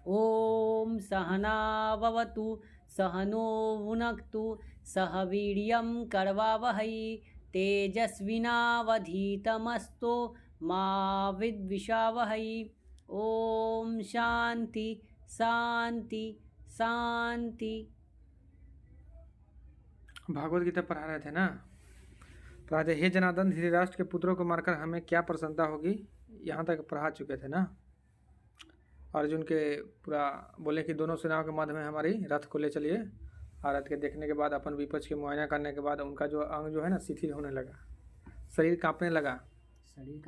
ओम सहनाववतु सहनो भुनक्तु सह वीर्यं करवावहै तेजस्विनावधीतमस्तु मा विद्विषावहै। ओम शांति शांति शांति। भागवत गीता पढ़ा रहे थे ना। पढ़ा थे, हे जनार्दन धृतराष्ट्र के पुत्रों को मारकर हमें क्या प्रसन्नता होगी, यहाँ तक पढ़ा चुके थे ना। अर्जुन के पूरा बोले कि दोनों सेनाओं के मध्य में हमारी रथ को ले चलिए, और रथ के देखने के बाद अपन विपक्ष के मुआयना करने के बाद उनका जो अंग जो है ना शिथिल होने लगा, शरीर कांपने लगा,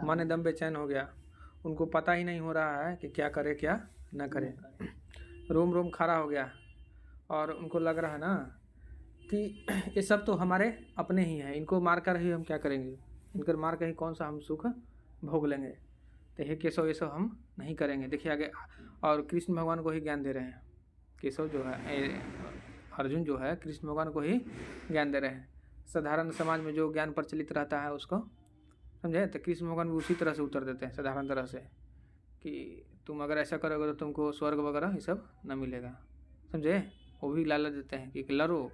मन एकदम बेचैन हो गया। उनको पता ही नहीं हो रहा है कि क्या करे क्या न करे, रोम रोम खड़ा हो गया। और उनको लग रहा है ना कि ये सब तो हमारे अपने ही हैं, इनको मार कर ही हम क्या करेंगे, इनकर मार कर ही कौन सा हम सुख भोग लेंगे। तो हे केशव ये सब हम नहीं करेंगे। देखिए आगे, और कृष्ण भगवान को ही ज्ञान दे रहे हैं। केशव जो है, अर्जुन जो है कृष्ण भगवान को ही ज्ञान दे रहे हैं। साधारण समाज में जो ज्ञान प्रचलित रहता है उसको समझे, तो कृष्ण भगवान भी उसी तरह से उत्तर देते हैं साधारण तरह से, कि तुम अगर ऐसा करोगे तो तुमको स्वर्ग वगैरह ये सब न मिलेगा, समझे। वो भी लालच देते हैं कि लड़ो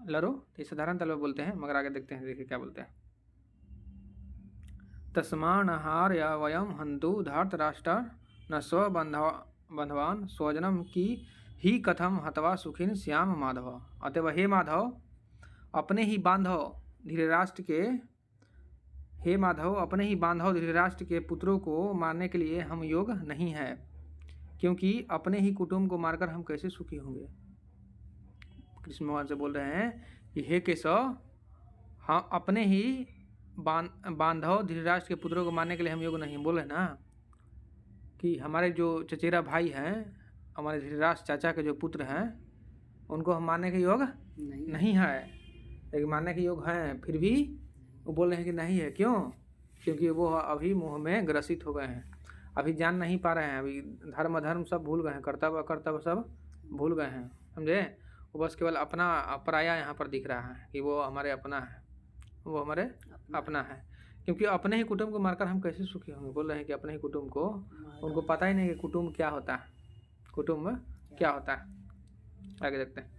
लड़ो, ये साधारण तौर पर बोलते हैं, मगर आगे देखते हैं, देखिए क्या बोलते हैं। तस्मान्हार या वयम हंतु धार्तराष्ट्र न स्व बंधवान स्वजनम की ही कथम हतवा सुखिन श्याम माधव। अतएव हे माधव अपने ही बांधव धृतराष्ट्र के, हे माधव अपने ही बांधव धृतराष्ट्र के पुत्रों को मारने के लिए हम योग नहीं है, क्योंकि अपने ही कुटुंब को मारकर हम कैसे सुखी होंगे। कृष्ण भगवान से बोल रहे हैं कि हे केशव, हाँ अपने ही बांधव धृतराष्ट्र के पुत्रों को मारने के लिए हम योग नहीं। बोले ना कि हमारे जो चचेरा भाई हैं, हमारे धृतराष्ट्र चाचा के जो पुत्र हैं, उनको हम मारने के योग नहीं है। लेकिन मारने के योग हैं, फिर भी वो बोल रहे हैं कि नहीं है। क्यों? क्योंकि वो अभी मोह में ग्रसित हो गए हैं, अभी जान नहीं पा रहे हैं, अभी धर्म अधर्म सब भूल गए हैं, कर्तव्य अकर्तव्य सब भूल गए हैं, समझे। वो बस केवल अपना पराया यहाँ पर दिख रहा है कि वो हमारे अपना है, वो हमारे अपना है। क्योंकि अपने ही कुटुंब को मारकर हम कैसे सुखी होंगे। बोल रहे हैं कि अपने ही कुटुंब को, उनको पता ही नहीं कि कुटुंब क्या होता है, कुटुंब क्या होता है। आगे देखते हैं,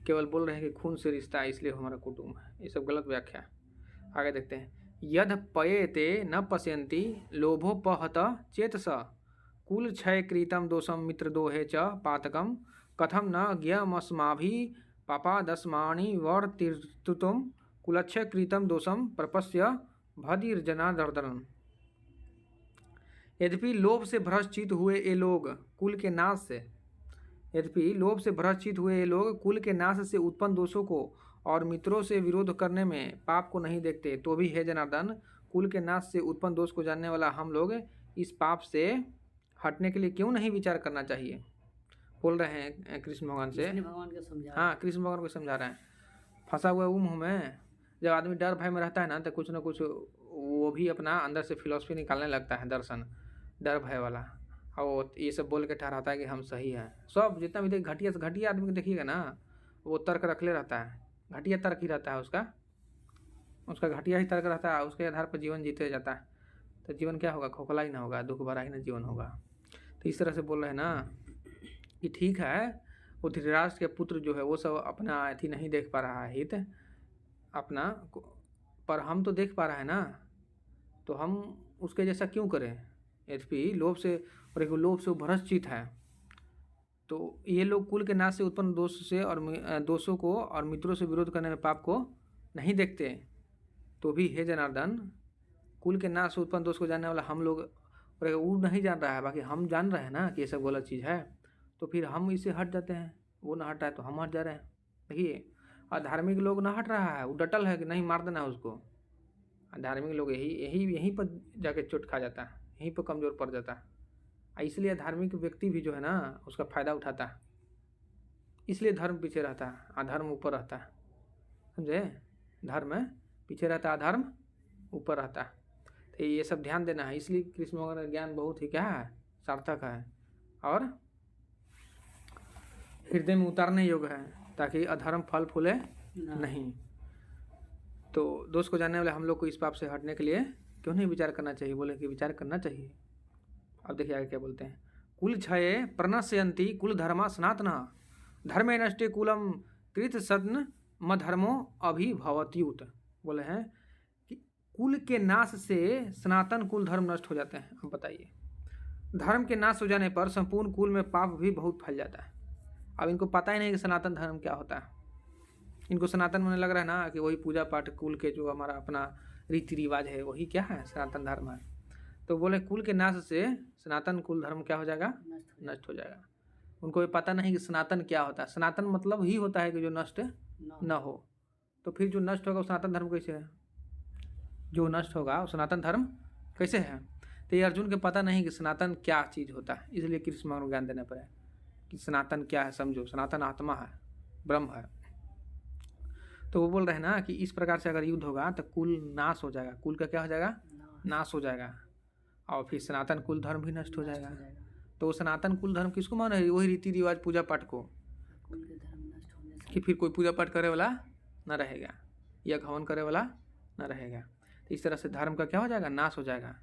केवल बोल रहे हैं कि खून से रिश्ता है इसलिए हमारा कुटुंब है, ये सब गलत व्याख्या। आगे देखते हैं, यद पयेते न पश्यन्ति लोभोपहत चेतस कुल क्षय कृतम दोषम मित्र दोहे च पातकम कथम न ज्ञमस्माभि पापादस्मानि वर्तिर्तुम कुलक्षय कृतम दोषम प्रपश्य भदीर्जनार्दन। यद्यपि लोभ से भ्रष्ट हुए ये लोग कुल के नाश से, यद्यपि लोभ से भ्रष्ट हुए ये लोग कुल के नाश से उत्पन्न दोषों को और मित्रों से विरोध करने में पाप को नहीं देखते, तो भी हे जनार्दन कुल के नाश से उत्पन्न दोष को जानने वाला हम लोग इस पाप से हटने के लिए क्यों नहीं विचार करना चाहिए। बोल रहे हैं कृष्ण भगवान से, हाँ कृष्ण भगवान को समझा रहे हैं। फंसा हुआ मुंह में जब आदमी डर भय में रहता है ना, तो कुछ ना कुछ वो भी अपना अंदर से फिलॉसफी निकालने लगता है, दर्शन डर भय वाला, और ये सब बोल के ठहराता है कि हम सही हैं। सब जितना भी घटिया से घटिया आदमी को देखिएगा ना, वो तर्क रखले रहता है, घटिया तर्क ही रहता है उसका घटिया ही तर्क रहता है, उसके आधार पर जीवन जीते जाता है। तो जीवन क्या होगा, खोखला ही ना होगा, दुख भरा ही ना जीवन होगा। तो इस तरह से बोल रहे हैं ना कि ठीक है, वो धृतराष्ट्र के पुत्र जो है वो सब अपना अथी नहीं देख पा रहा है हित अपना, पर हम तो देख पा रहे हैं ना, तो हम उसके जैसा क्यों करें। यद्यपि लोभ से, और एक लोभ से वो भ्रष्ट है, तो ये लोग कुल के नाश से उत्पन्न दोष से और दोषों को और मित्रों से विरोध करने में पाप को नहीं देखते, तो भी हे जनार्दन कुल के नाश से उत्पन्न दोष को जानने वाला हम लोग, और वो नहीं जान रहा है, बाकी हम जान रहे हैं ना कि ये सब गलत चीज़ है, तो फिर हम इससे हट जाते हैं। वो ना हटा है तो हम हट जा रहे हैं। देखिए अधार्मिक लोग ना हट रहा है, वो डटल है कि नहीं मार देना है उसको। धार्मिक लोग यहीं पर जाके चोट खा जाता है, यहीं पर कमज़ोर पड़ जाता है। इसलिए धार्मिक व्यक्ति भी जो है ना उसका फ़ायदा उठाता है, इसलिए धर्म पीछे रहता है, अधर्म ऊपर रहता है, समझे। धर्म पीछे रहता है, अधर्म ऊपर रहता है। तो ये सब ध्यान देना है। इसलिए कृष्ण भगवान का ज्ञान बहुत ही क्या है, सार्थक है और हृदय में उतारने योग्य है, ताकि अधर्म फल फूले नहीं। तो दोष को जानने वाले हम लोग को इस पाप से हटने के लिए क्यों नहीं विचार करना चाहिए। बोले कि विचार करना चाहिए, अब देखिए आगे क्या बोलते हैं, कुल क्षये प्रणश्यन्ति कुल धर्मा सनातनः धर्मे नष्टे कुलम कृत सदन मधर्मो अभिभवत्युत। बोले हैं कि कुल के नाश से सनातन कुल धर्म नष्ट हो जाते हैं। अब बताइए, धर्म के नाश हो जाने पर संपूर्ण कुल में पाप भी बहुत फैल जाता है। अब इनको पता ही नहीं कि सनातन धर्म क्या होता है। इनको सनातन में लग रहा है ना कि वही पूजा पाठ कुल के जो हमारा अपना रीति रिवाज है वही क्या है, सनातन धर्म है। तो बोले कुल के नाश से सनातन कुल धर्म क्या हो जाएगा, नष्ट हो जाएगा। उनको ये पता नहीं कि सनातन क्या होता है। सनातन मतलब ही होता है कि जो नष्ट न हो। तो फिर जो नष्ट होगा वो सनातन धर्म कैसे है, जो नष्ट होगा वो सनातन धर्म कैसे है। तो ये अर्जुन के पता नहीं कि सनातन क्या चीज़ होता है, इसलिए कृष्ण भगवान को ज्ञान देना पड़े कि सनातन क्या है, समझो सनातन आत्मा है, ब्रह्म है। तो वो बोल रहे हैं ना कि इस प्रकार से अगर युद्ध होगा तो कुल नाश हो जाएगा, कुल का क्या हो जाएगा, नाश हो जाएगा, और फिर सनातन कुल धर्म भी नष्ट हो जाएगा। तो सनातन कुल धर्म किसको मान है, वही रीति रिवाज पूजा पाठ को, कि फिर कोई पूजा पाठ करे वाला न रहेगा या हवन करे वाला न रहेगा। तो इस तरह से धर्म का क्या हो जाएगा, नाश हो जाएगा।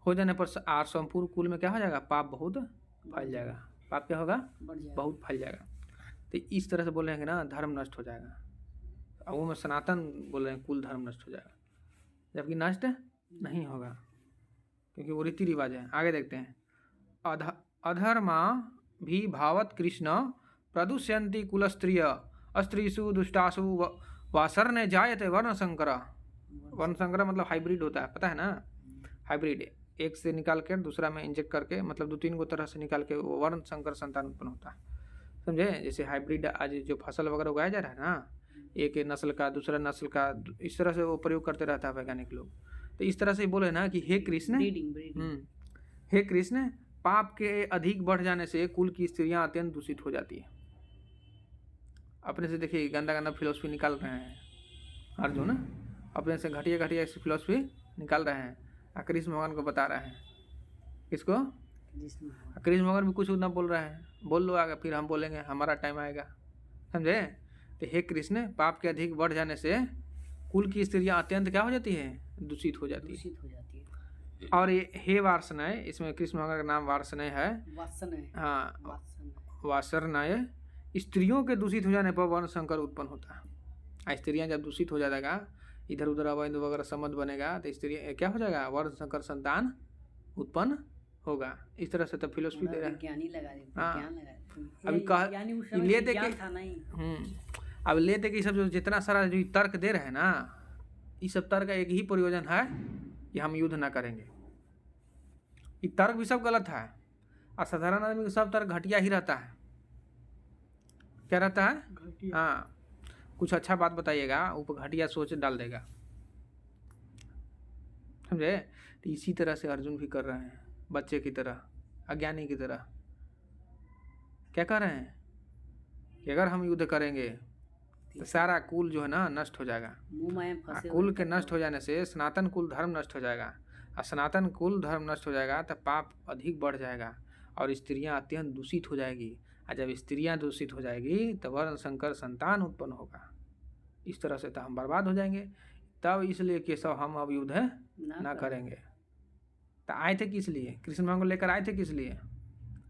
हो जाने पर संपूर्ण कुल में क्या हो जाएगा, पाप बहुत फैल जाएगा। पाप क्या होगा, बहुत फैल जाएगा। तो इस तरह से बोल रहे हैं ना धर्म नष्ट हो जाएगा। अब वो में सनातन बोल रहे हैं कुल धर्म नष्ट हो जाएगा, जबकि नष्ट नहीं होगा क्योंकि वो रीति रिवाज है। आगे देखते हैं, अधर्मा भी भावत कृष्ण प्रदुष्यन्ति कुलस्त्रिय अस्त्रीषु दुष्टासु वासर्ने जायते वर्ण संकर। वर्ण संकर मतलब हाइब्रिड होता है, पता है ना, हाइब्रिड एक से निकाल कर दूसरा में इंजेक्ट करके, मतलब 2-3 तरह से निकाल के वो वर्ण संकर संतान उत्पन्न होता है, समझे। जैसे हाइब्रिड आज जो फसल वगैरह उगाया जा रहा है ना, एक नस्ल का दूसरा नस्ल का, इस तरह से वो प्रयोग करते रहता है वैज्ञानिक लोग। तो इस तरह से बोले ना कि हे कृष्ण, हे कृष्ण, पाप के अधिक बढ़ जाने से कुल की स्त्रियां अत्यंत दूषित हो जाती है। अपने से देखिए गंदा गंदा फिलोसफी निकाल रहे हैं अर्जुन, अपने से घटिया घटिया फिलोसफी निकाल रहे हैं, कृष्ण भगवान को बता रहे हैं। किसको, कृष्ण भगवान भी कुछ ना बोल रहे हैं, बोल लो आगे फिर हम बोलेंगे, हमारा टाइम आएगा, समझे। तो हे कृष्ण, पाप के अधिक बढ़ जाने से कुल की स्त्रियां अत्यंत क्या हो जाती है, दूषित हो जाती है। और ये हे वार्ष्णेय, इसमें कृष्ण भगवान का नाम वार्ष्णेय है, हाँ वार्ष्णेय। स्त्रियों के दूषित हो जाने पर वर्ण संकर उत्पन्न होता है। स्त्रियां जब दूषित हो जाएगा, इधर उधर अवैध वगैरह संबंध बनेगा, तो स्त्री क्या हो जाएगा, वर्ण संकर संतान उत्पन्न होगा। इस तरह से तो फिलोसफी दे रहा है। हाँ अभी कह लेते कि अब लेते कि सब जो जितना सारा जो तर्क दे रहे हैं ना, इस सब तर्क का एक ही प्रयोजन है कि हम युद्ध ना करेंगे। ये तर्क भी सब गलत है, और साधारण आदमी का सब तर्क घटिया ही रहता है। क्या रहता है, हाँ कुछ अच्छा बात बताइएगा ऊपर घटिया सोच डाल देगा, समझे। तो इसी तरह से अर्जुन भी कर रहे हैं, बच्चे की तरह, अज्ञानी की तरह। क्या कर रहे हैं कि अगर हम युद्ध करेंगे तो सारा कुल जो है ना नष्ट हो जाएगा। कुल के नष्ट हो जाने से सनातन कुल धर्म नष्ट हो जाएगा, और सनातन कुल धर्म नष्ट हो जाएगा तो पाप अधिक बढ़ जाएगा और स्त्रियां अत्यंत दूषित हो जाएगी। और जब स्त्रियां दूषित हो जाएगी तो वर्ण संकर संतान उत्पन्न होगा। इस तरह से तो हम बर्बाद हो जाएंगे। तब इसलिए कि सब हम अब युद्ध ना करेंगे। तो आए थे किस लिए, कृष्ण भगवान को लेकर आए थे किस लिए,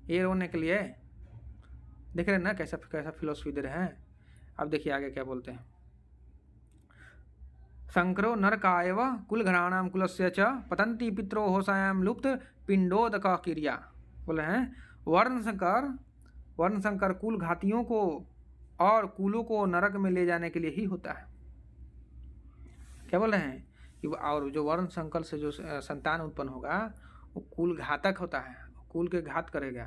ये रोने के लिए। देख रहे हैं ना कैसा कैसा फिलोसफी दे रहे हैं। अब देखिए आगे क्या बोलते हैं, संकरो नरकायव कुलघ्राणाम कुलस्य च पतंती पित्रो होसायाम लुप्त पिंडोदक क्रिया। बोले हैं वर्ण संकर कुल घातियों को और कुलों को नरक में ले जाने के लिए ही होता है। क्या बोल रहे हैं कि और जो वर्ण संकर से जो संतान उत्पन्न होगा वो कुल घातक होता है, कुल के घात करेगा।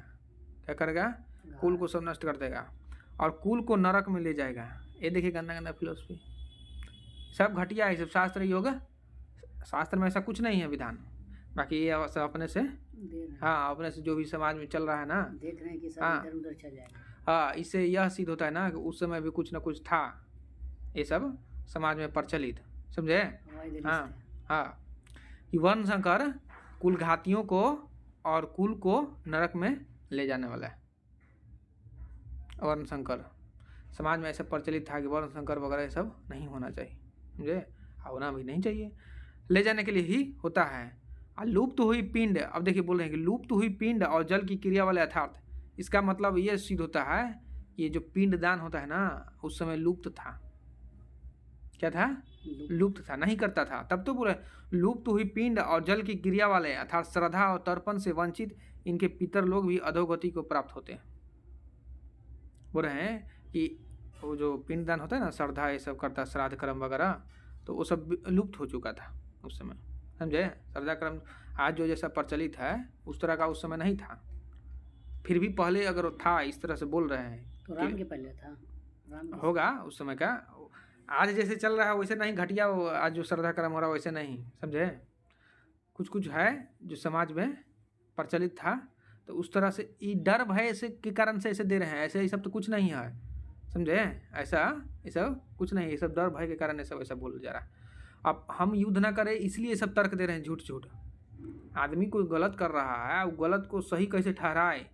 क्या करेगा, कुल को सब नष्ट कर देगा और कुल को नरक में ले जाएगा। ये देखिए गंदा गंदा फिलोसफी, सब घटिया है, सब शास्त्र योग, शास्त्र में ऐसा कुछ नहीं है विधान। बाकी ये सब अपने से, हाँ अपने से जो भी समाज में चल रहा है ना, देख रहे हैं कि सब इधर उधर चल जाएगा। हाँ इससे यह सिद्ध होता है ना कि उस समय भी कुछ ना कुछ था, ये सब समाज में प्रचलित, समझे। हाँ हाँ कि वर्ण संकर कुल घातियों को और कुल को नरक में ले जाने वाला है। वर्ण संकर समाज में ऐसा प्रचलित था कि वर्ण संकर वगैरह ये सब नहीं होना चाहिए, समझे, होना भी नहीं चाहिए, ले जाने के लिए ही होता है। लुप्त हुई पिंड, अब देखिए बोल रहे हैं कि लुप्त हुई पिंड और जल की क्रिया वाले यथार्थ, इसका मतलब ये सिद्ध होता है ये जो पिंड दान होता है ना उस समय लुप्त था। क्या था? लुप्त था, नहीं करता था। तब तो बोले लुप्त हुई पिंड और जल की क्रिया वाले अर्थात श्रद्धा और तर्पण से वंचित इनके पितर लोग भी अधोगति को प्राप्त होते हैं। बोल रहे हैं कि वो जो पिंड दान होता है ना, श्रद्धा ये सब करता, श्राद्ध कर्म वगैरह, तो वो सब लुप्त हो चुका था उस समय, समझे? श्रद्धा कर्म आज जो जैसा प्रचलित है उस तरह का उस समय नहीं था। फिर भी पहले अगर था, इस तरह से बोल रहे हैं तो राम के पहले था, राम होगा उस समय का। आज जैसे चल रहा है वैसे नहीं, घटिया आज जो श्रद्धा कर्म हो रहा है वैसे नहीं, समझे? कुछ कुछ है जो समाज में प्रचलित था, तो उस तरह से ये डर भय ऐसे के कारण से ऐसे दे रहे हैं। ऐसे ये सब तो कुछ नहीं है, समझे? ऐसा ये सब कुछ नहीं, ये सब डर भय के कारण ये सब ऐसा बोल जा रहा है। अब हम युद्ध ना करें इसलिए सब तर्क दे रहे हैं, झूठ झूठ। आदमी कोई गलत कर रहा है, वो गलत को सही कैसे ठहराए,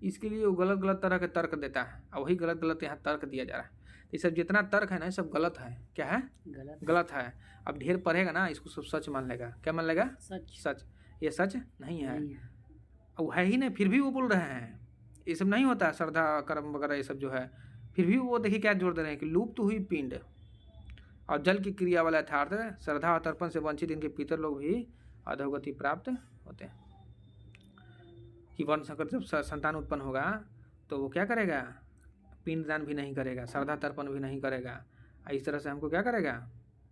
इसके लिए वो गलत गलत तरह के तर्क देता है, और वही गलत गलत यहाँ तर्क दिया जा रहा है। ये सब जितना तर्क है ना, ये सब गलत है। क्या है? गलत है। अब ढेर पढ़ेगा ना, इसको सब सच मान लेगा। क्या मान लेगा? सच। ये सच नहीं है, वो है ही नहीं, फिर भी वो बोल रहे हैं ये सब नहीं होता, श्रद्धा कर्म वगैरह ये सब जो है। फिर भी वो देखिए क्या जोड़ दे रहे हैं कि लुप्त हुई पिंड और जल की क्रिया वाला यथार्थ श्रद्धा और तर्पण से वंचित इनके पितर लोग भी अधोगति प्राप्त होते हैं। कि वर्ण संकर जब संतान उत्पन्न होगा तो वो क्या करेगा? पिंडदान भी नहीं करेगा, श्रद्धा तर्पण भी नहीं करेगा। इस तरह से हमको क्या करेगा?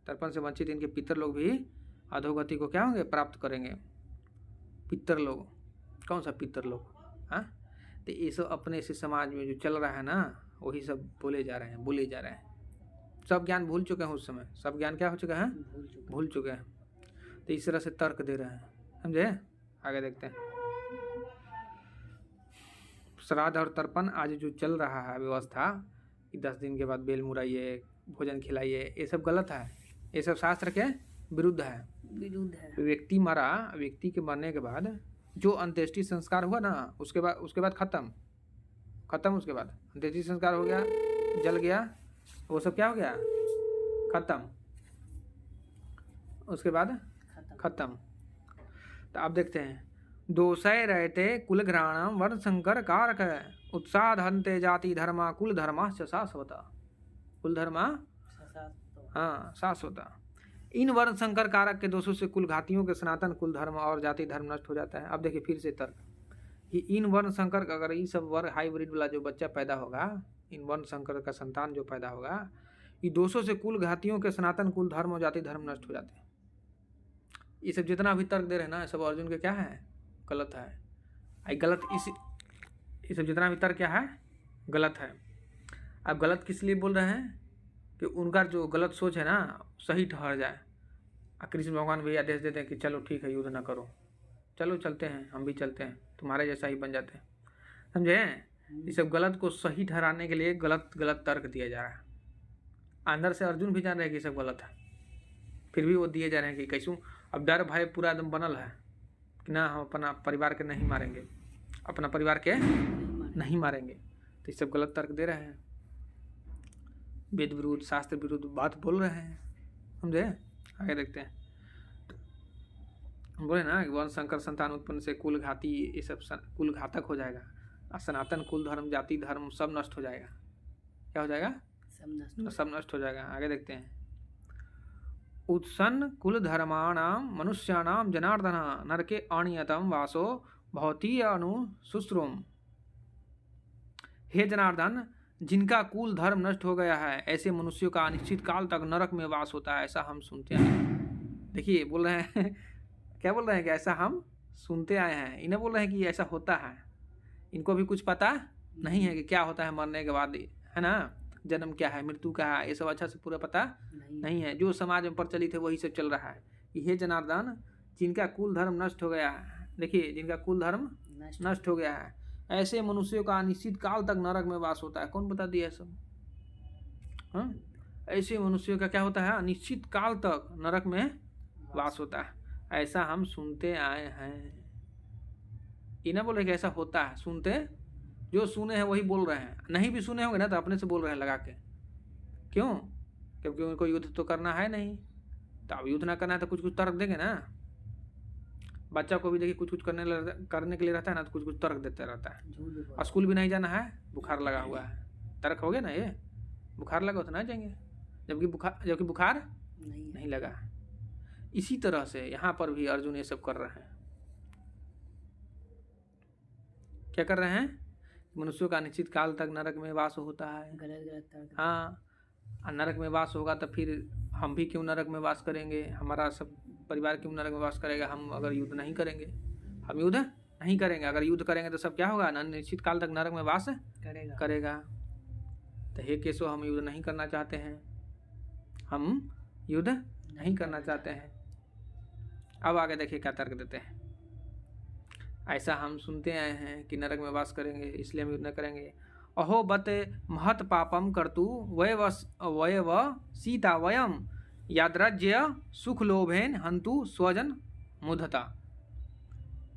तर्पण से वंचित इनके पितर लोग भी अधोगति को क्या होंगे? प्राप्त करेंगे। पितर लोग, कौन सा पितर लोग? हाँ, तो ये सब अपने से समाज में जो चल रहा है ना, वही सब बोले जा रहे हैं। सब ज्ञान भूल चुके हैं उस समय, सब ज्ञान क्या हो चुका है? भूल चुके हैं। तो इस तरह से तर्क दे रहे हैं, समझे? आगे देखते हैं। श्राद्ध और तर्पण आज जो चल रहा है व्यवस्था कि 10 दिन के बाद बेल मुराइए, भोजन खिलाइए, ये सब गलत है। ये सब शास्त्र के विरुद्ध है। व्यक्ति मरा, व्यक्ति के मरने के बाद जो अंत्येष्टि संस्कार हुआ ना, उसके बाद खत्म। उसके बाद अंत्येष्टि संस्कार हो गया, जल गया, वो सब क्या हो गया? खत्म। उसके बाद खत्म। तो आप देखते हैं, दोषय रहते कुल घ्राणम वर्ण संकर कारक उत्साह हन्ते जाति धर्मा कुल धर्मा शाश्वता। कुल धर्मा हाँ शाश्वता। इन वर्ण संकर कारक के दोषों से कुल घातियों के सनातन कुल धर्म और जाति धर्म नष्ट हो जाता है। अब देखिए फिर से तर्क कि इन वर्ण संकर का, अगर ये सब वर्ण हाइब्रिड वाला जो बच्चा पैदा होगा, इन वर्ण संकर का संतान जो पैदा होगा, ये दोषों से कुल घातियों के सनातन कुल धर्म और जाति धर्म नष्ट हो जाते हैं। ये सब जितना भी तर्क दे रहे हैं ना, सब अर्जुन के क्या है? गलत है। आई गलत ये सब जितना भी तर्क क्या है? गलत है। अब गलत किस लिए बोल रहे हैं? कि उनका जो गलत सोच है ना सही ठहर जाए। कृष्ण भगवान भी आदेश देते हैं कि चलो ठीक है, युद्ध ना करो, चलो चलते हैं, हम भी चलते हैं, तुम्हारे जैसा ही बन जाते हैं, समझे? ये सब गलत को सही ठहराने के लिए गलत तर्क दिया जा रहा है। अंदर से अर्जुन भी जान रहे हैं कि सब गलत है, फिर भी वो दिए जा रहे हैं कि कैसू। अब डर भय पूरा एकदम बनल है कि ना हम अपना परिवार के नहीं मारेंगे, अपना परिवार के नहीं मारेंगे। तो ये सब गलत तर्क दे रहे हैं, वेद विरुद्ध शास्त्र विरुद्ध बात बोल रहे हैं, समझे? आगे देखते हैं। बोले ना वर्ण संकर संतान उत्पन्न से कुल घाती, ये सब कुल घातक हो जाएगा, और सनातन कुल धर्म जाति धर्म सब नष्ट हो जाएगा। क्या हो जाएगा? सब नष्ट हो जाएगा। आगे देखते हैं। उत्सन्न कुल धर्माणाम मनुष्याणाम जनार्दन नरके अनियतम वासो भवती अनुशुश्रुम। हे जनार्दन, जिनका कुल धर्म नष्ट हो गया है, ऐसे मनुष्यों का अनिश्चित काल तक नरक में वास होता है, ऐसा हम सुनते हैं। देखिए बोल रहे हैं क्या बोल रहे हैं कि ऐसा हम सुनते आए हैं। इन्हें बोल रहे हैं कि ऐसा होता है। इनको भी कुछ पता नहीं है कि क्या होता है मरने के बाद, है ना? जन्म क्या है, मृत्यु क्या है, ये सब अच्छा से पूरा पता नहीं है। जो समाज में प्रचलित है वही सब चल रहा है कि हे जनार्दन, जिनका कुल धर्म नष्ट हो गया है, देखिए जिनका कुल धर्म नष्ट हो गया है, ऐसे मनुष्यों का अनिश्चित काल तक नरक में वास होता है। कौन बता दिया सब? हाँ, ऐसे मनुष्यों का क्या होता है? अनिश्चित काल तक नरक में वास होता है, ऐसा हम सुनते आए हैं। इन्हें बोले कि ऐसा होता है, सुनते, जो सुने हैं वही बोल रहे हैं। नहीं भी सुने होंगे ना तो अपने से बोल रहे हैं लगा के। क्यों? क्योंकि उनको युद्ध तो करना है नहीं, तो अब युद्ध ना करना है तो कुछ तर्क देंगे ना। बच्चा को भी देखिए कुछ कुछ करने के लिए रहता है ना, तो कुछ कुछ तर्क देते रहता है। झूठ भी बोलता और स्कूल भी नहीं जाना है, बुखार लगा हुआ है, तर्क हो गया ना, ये बुखार लगा तो नहीं जाएंगे, जबकि बुखार नहीं लगा। इसी तरह से यहाँ पर भी अर्जुन ये सब कर रहे हैं। क्या कर रहे हैं? मनुष्यों का निश्चित काल तक नरक में वास होता है। गलत तर्क। हाँ, नरक में वास होगा तो फिर हम भी क्यों नरक में वास करेंगे, हमारा सब परिवार क्यों नरक में वास करेगा, हम अगर युद्ध नहीं करेंगे, हम युद्ध नहीं करेंगे। अगर युद्ध करेंगे तो सब क्या होगा, निश्चित काल तक नरक में वास करेगा। तो हे केशव, हम युद्ध नहीं करना चाहते हैं, हम युद्ध नहीं करना चाहते हैं। अब आगे देखिए क्या तर्क देते हैं। ऐसा हम सुनते आए हैं कि नरक में वास करेंगे, इसलिए हम युद्ध न करेंगे। अहो बत महत पापम कर्तु वयव सीता वयम याद्रज्य सुख लोभेन हंतु स्वजन मुधता।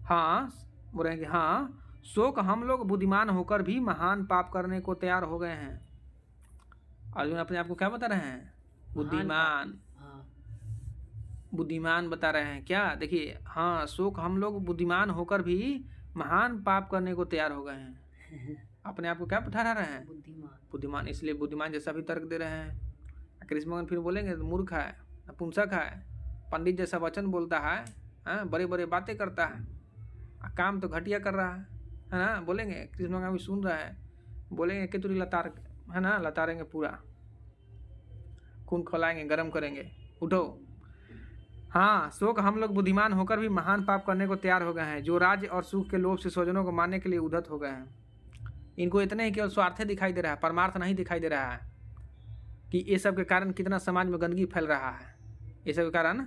हाँ, बोल रहे हैं कि हाँ, शोक हम लोग बुद्धिमान होकर भी महान पाप करने को तैयार हो गए हैं। अर्जुन अपने आप को क्या बता रहे हैं? बुद्धिमान। बुद्धिमान बता रहे हैं क्या? देखिए, हाँ, शोक हम लोग बुद्धिमान होकर भी महान पाप करने को तैयार हो गए हैं। अपने आप को क्या बता रहे हैं? बुद्धिमान। इसलिए बुद्धिमान जैसा भी तर्क दे रहे हैं। कृष्ण भगवान फिर बोलेंगे मूर्ख है, नपुंसक है, पंडित जैसा वचन बोलता है, बड़े बड़े बातें करता है, काम तो घटिया कर रहा है ना। बोलेंगे, कृष्ण भगवान भी सुन रहा है, बोलेंगे कि तुरी लतार है ना, लतारेंगे पूरा, खून खौलाएंगे, गर्म करेंगे, उठो। हाँ, शोक हम लोग बुद्धिमान होकर भी महान पाप करने को तैयार हो गए हैं, जो राज्य और सुख के लोभ से स्वजनों को मारने के लिए उद्धत हो गए हैं। इनको इतने ही केवल स्वार्थ दिखाई दे रहा है, परमार्थ नहीं दिखाई दे रहा है कि ये सब के कारण कितना समाज में गंदगी फैल रहा है। ये सब के कारण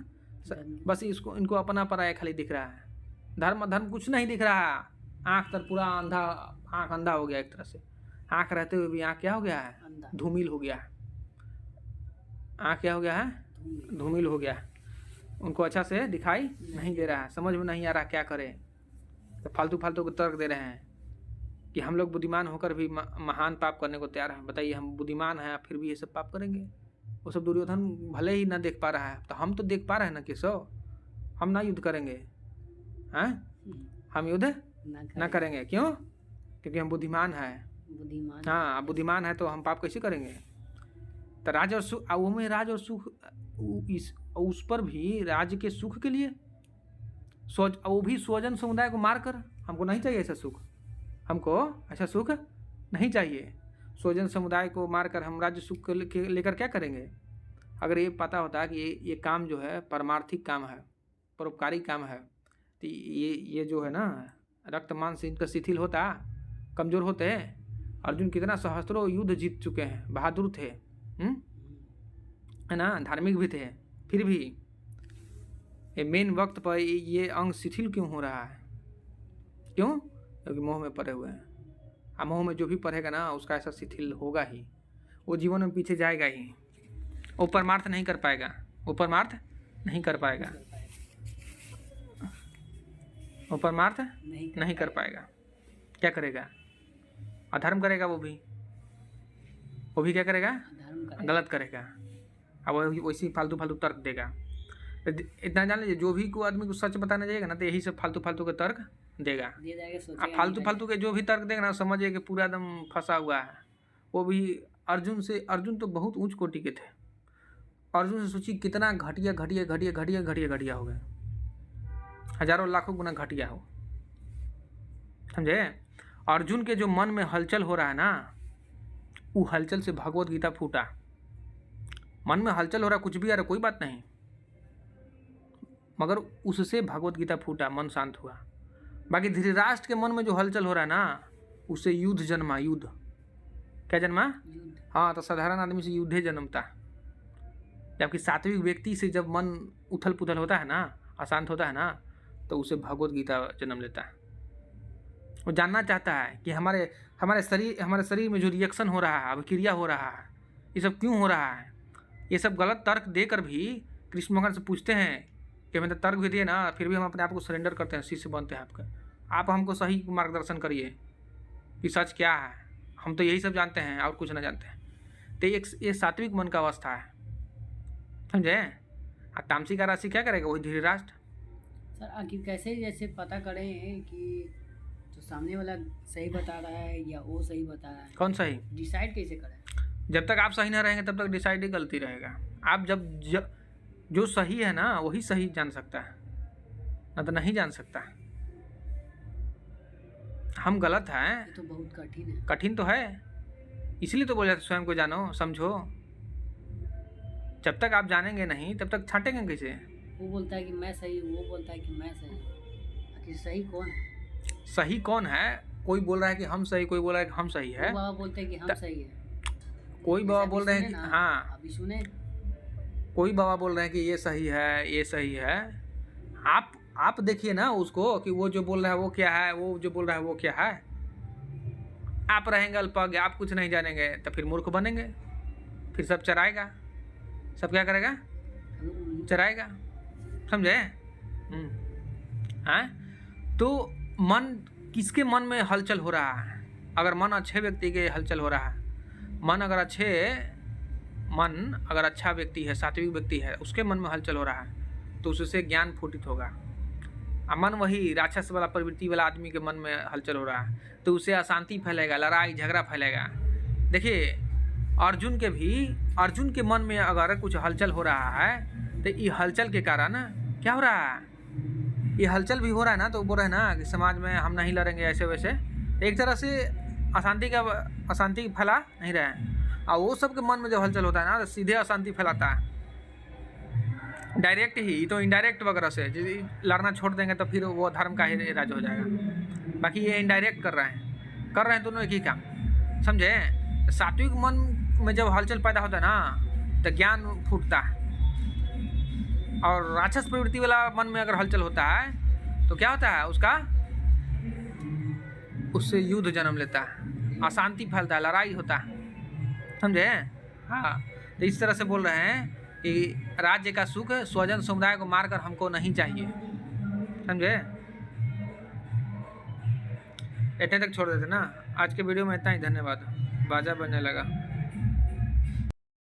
बस इनको अपना पराया खाली दिख रहा है। धर्म कुछ नहीं दिख रहा है। आँख तर पूरा आँख अंधा हो गया एक तरह से। आँख रहते हुए भी आँख क्या हो गया है? धूमिल हो गया है। आँख क्या हो गया है? धूमिल हो गया है। उनको अच्छा से दिखाई नहीं दे रहा है, समझ में नहीं आ रहा क्या करें। तो फालतू को तर्क दे रहे हैं कि हम लोग बुद्धिमान होकर भी महान पाप करने को तैयार हैं। बताइए, हम बुद्धिमान हैं फिर भी ये सब पाप करेंगे? वो सब दुर्योधन भले ही ना देख पा रहा है, तो हम तो देख पा रहे हैं ना केशव। हम ना युद्ध करेंगे, हैं? हम युद्ध ना करेंगे। क्यों? क्योंकि हम बुद्धिमान हैं। हाँ, बुद्धिमान है तो हम पाप कैसे करेंगे? तो राज और सुख, राज और सुख, उस पर भी राज्य के सुख के लिए वो भी स्वजन समुदाय को मारकर। हमको नहीं चाहिए ऐसा सुख, हमको ऐसा सुख नहीं चाहिए। स्वजन समुदाय को मारकर हम राज्य सुख लेकर क्या करेंगे? अगर ये पता होता कि ये काम जो है परमार्थिक काम है, परोपकारी काम है, तो ये जो है ना, रक्त मांस इनका शिथिल होता, कमज़ोर होते हैं। अर्जुन कितना सहस्त्रों युद्ध जीत चुके हैं, बहादुर थे, है ना, धार्मिक भी थे, फिर भी ये मेन वक्त पर ये अंग शिथिल क्यों हो रहा है? क्यों? क्योंकि मोह में पड़े हुए हैं। अब मोह में जो भी पड़ेगा ना, उसका ऐसा शिथिल होगा ही, वो जीवन में पीछे जाएगा ही, वो परमार्थ नहीं कर पाएगा, वो परमार्थ नहीं कर पाएगा, वो परमार्थ नहीं कर पाएगा। क्या करेगा? अधर्म करेगा। वो भी क्या करेगा? गलत करेगा। अब वैसे ही फालतू तर्क देगा। इतना जान लीजिए, जो भी कोई आदमी को सच बताने जाएगा ना, तो यही सब फालतू के तर्क देगा। अब फालतू के जो भी तर्क देगा ना, समझिए कि पूरा एकदम फंसा हुआ है। वो भी अर्जुन तो बहुत ऊंच कोटि के थे। अर्जुन से सोचिए कितना घटिया हो गए, हजारों लाखों गुना घटिया हो, समझे? अर्जुन के जो मन में हलचल हो रहा है ना, वो हलचल से भगवत गीता फूटा। मन में हलचल हो रहा, कुछ भी आ रहा, कोई बात नहीं, मगर उससे भगवत गीता फूटा, मन शांत हुआ। बाकी धृतराष्ट्र के मन में जो हलचल हो रहा है ना, उससे युद्ध जन्मा। युद्ध क्या जन्मा? हाँ, तो साधारण आदमी से युद्ध जन्मता। जबकि सात्विक व्यक्ति से जब मन उथल पुथल होता है ना, अशांत होता है ना, तो उसे भगवत गीता जन्म लेता है। वो जानना चाहता है कि हमारे शरीर में जो रिएक्शन हो रहा है, अभिक्रिया हो रहा है, ये सब क्यों हो रहा है? ये सब गलत तर्क देकर भी कृष्ण भगवान से पूछते हैं कि हमें तो तर्क भी दिए ना, फिर भी हम अपने आप को सरेंडर करते हैं, शिष्य बनते हैं आपका। आप हमको सही मार्गदर्शन करिए कि सच क्या है। हम तो यही सब जानते हैं और कुछ ना जानते हैं। तो ये सात्विक मन का अवस्था है, समझे? तामसिक का राशि क्या करेगा? वही धृतराष्ट्र। सर आखिर कैसे जैसे पता करें कि जो सामने वाला सही बता रहा है या वो सही बता रहा है, कौन सही? डिसाइड कैसे करें? जब तक आप सही ना रहेंगे तब तक डिसाइड ही गलती रहेगा। आप जो सही है ना वही सही जान सकता है, ना तो नहीं जान सकता। हम गलत हैं। ये तो बहुत कठिन है। कठिन तो है, इसलिए तो बोला स्वयं को जानो समझो। जब तक आप जानेंगे नहीं तब तक छांटेंगे कैसे? वो बोलता है कि मैं सही हूँ, वो बोलता है कि मैं सही हूँ। आखिर सही कौन है? सही कौन है? कोई बोल रहा है कि हम सही, कोई बोल रहा है कि हम सही है। वो बाबा बोलते हैं कि हम सही है। कोई बाबा जैसे बोल अभी रहे हैं सुने कि ना, हाँ, अभी सुने कोई बाबा बोल रहे हैं कि ये सही है, ये सही है। आप देखिए ना उसको कि वो जो बोल रहा है वो क्या है, वो जो बोल रहा है वो क्या है। आप रहेंगे अल्पज्ञ, आप कुछ नहीं जानेंगे तो फिर मूर्ख बनेंगे, फिर सब चराएगा। सब क्या करेगा? हमें चराएगा। समझे? हाँ, तो मन किसके मन में हलचल हो रहा है? अगर मन अच्छे व्यक्ति के हलचल हो रहा है, मन अगर अच्छा व्यक्ति है, सात्विक व्यक्ति है, उसके मन में हलचल हो रहा है तो उससे ज्ञान फूटित होगा। मन वही राक्षस वाला प्रवृत्ति वाला आदमी के मन में हलचल हो रहा है तो उससे अशांति फैलेगा, लड़ाई झगड़ा फैलेगा। देखिए अर्जुन के मन में अगर कुछ हलचल हो रहा है तो ये हलचल के कारण क्या हो रहा है? ये हलचल भी हो रहा है ना, तो बोल रहे हैं ना कि समाज में हम नहीं लड़ेंगे ऐसे वैसे। एक तरह से अशांति फैला नहीं रहे हैं। और वो सब के मन में जब हलचल होता है ना तो सीधे अशांति फैलाता है, डायरेक्ट ही। तो इनडायरेक्ट वगैरह से लड़ना छोड़ देंगे तो फिर वो धर्म का ही राज हो जाएगा। बाकी ये इनडायरेक्ट कर रहे हैं दोनों एक ही काम। समझे? सात्विक मन में जब हलचल पैदा होता है ना तो ज्ञान फूटता है, और राक्षस प्रवृत्ति वाला मन में अगर हलचल होता है तो क्या होता है? उससे युद्ध जन्म लेता है, अशांति फैलता है, लड़ाई होता है। समझे? हाँ, तो इस तरह से बोल रहे हैं कि राज्य का सुख स्वजन समुदाय को मारकर हमको नहीं चाहिए। समझे? इतने तक छोड़ देते ना। आज के वीडियो में इतना ही। धन्यवाद। बाजा बजने लगा।